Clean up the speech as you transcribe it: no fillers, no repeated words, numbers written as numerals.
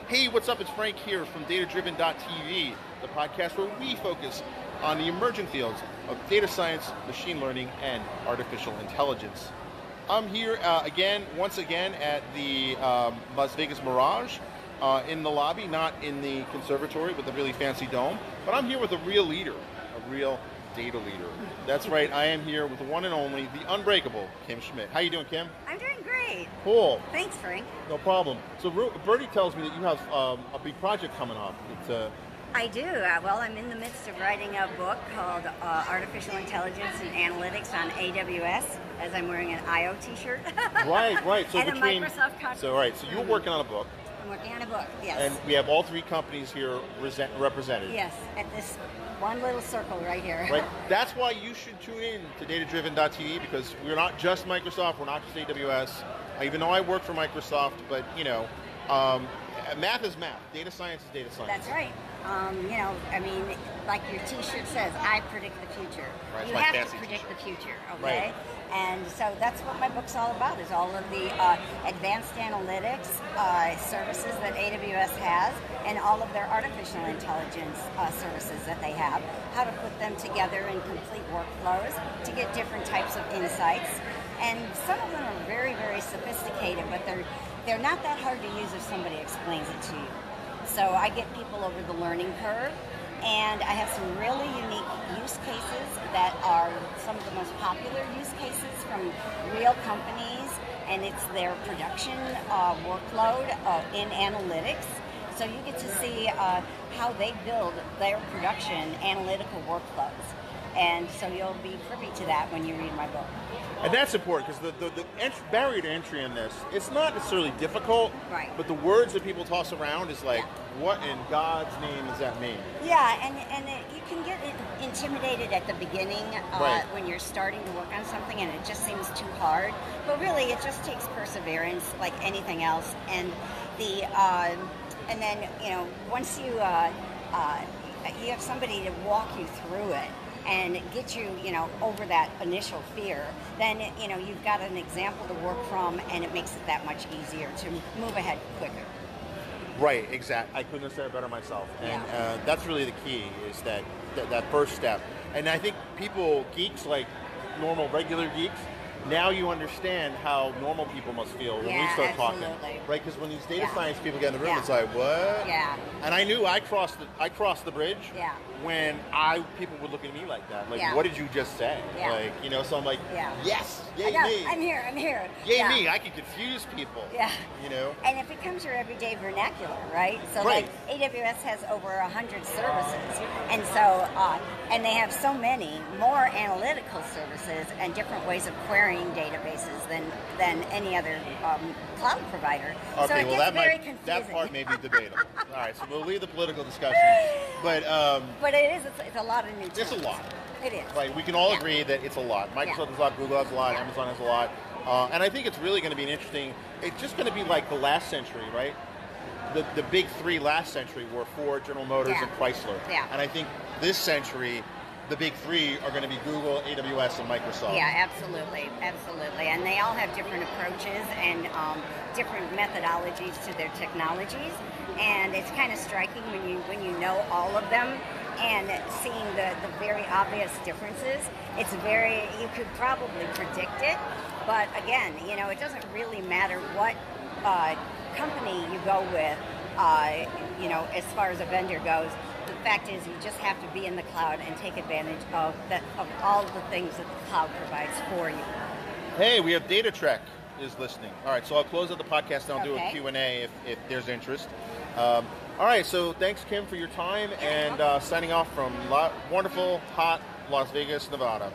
Hey, what's up? It's Frank here from DataDriven.tv, the podcast where we focus on the emerging fields of data science, machine learning, and artificial intelligence. I'm here once again at the Las Vegas Mirage in the lobby, not in the conservatory with the really fancy dome, but I'm here with a real leader, a real data leader. That's right, I am here with the one and only, the Unbreakable, Kim Schmidt. How you doing, Kim? I'm doing great. Cool. Thanks, Frank. No problem. So Bertie tells me that you have a big project coming up. I do. Well, I'm in the midst of writing a book called Artificial Intelligence and Analytics on AWS, as I'm wearing an IO t-shirt. Right. So and a Microsoft conference. So you're working on a book. I'm working on a book, yes. And we have all three companies here represented. Yes, at this one little circle right here. Right. That's why you should tune in to DataDriven.tv, because we're not just Microsoft, we're not just AWS. Even though I work for Microsoft, but math is math. Data science is data science. That's right. Like your t-shirt says, I predict the future. Right, you have to predict the future, okay? Right. And so that's what my book's all about, is all of the advanced analytics services that AWS has and all of their artificial intelligence services that they have, how to put them together in complete workflows to get different types of insights. And some of them are very, very sophisticated, but they're not that hard to use if somebody explains it to you. So I get people over the learning curve, and I have some really unique use cases that are some of the most popular use cases from real companies, and it's their production workload in analytics. So you get to see how they build their production analytical workflows. And so you'll be privy to that when you read my book. And that's important, because the barrier to entry in this, it's not necessarily difficult, right? But the words that people toss around is like, what in God's name does that mean? Yeah, and you can get intimidated at the beginning when you're starting to work on something and it just seems too hard. But really, it just takes perseverance, like anything else. And once you have somebody to walk you through it and get you, over that initial fear, then, you've got an example to work from, and it makes it that much easier to move ahead quicker. Right, exactly. I couldn't have said it better myself. And that's really the key, is that first step. And I think geeks like normal, regular geeks, now you understand how normal people must feel when we start talking, right? Because when these data science people get in the room, it's like, what? Yeah. And I knew I crossed the bridge when people would look at me like that, like, what did you just say? Yeah. Like, so I'm like, yes, yay me. I'm here. Yay me, I can confuse people. Yeah. And it becomes your everyday vernacular, right? So like AWS has over 100 services, and so and they have so many more analytical services and different ways of querying databases than any other cloud provider. Okay, so it gets very confusing. That part may be debatable. All right, so we'll leave the political discussion. But it's a lot of new terms. It's a lot. It is. Right, we can all agree that it's a lot. Microsoft has a lot, Google has a lot, Amazon has a lot. And I think it's really going to be it's just going to be like the last century, right? The big three last century were Ford, General Motors, and Chrysler. Yeah. And I think this century, the big three are going to be Google, AWS, and Microsoft. Yeah, absolutely. And they all have different approaches and different methodologies to their technologies. And it's kind of striking when you know all of them and seeing the very obvious differences. You could probably predict it, but again, it doesn't really matter what company you go with, as far as a vendor goes. The fact is, you just have to be in the cloud and take advantage of all the things that the cloud provides for you. Hey, we have Data Trek is listening. All right, so I'll close out the podcast and I'll do a Q&A if there's interest. All right, so thanks, Kim, for your time, and signing off from wonderful, hot Las Vegas, Nevada.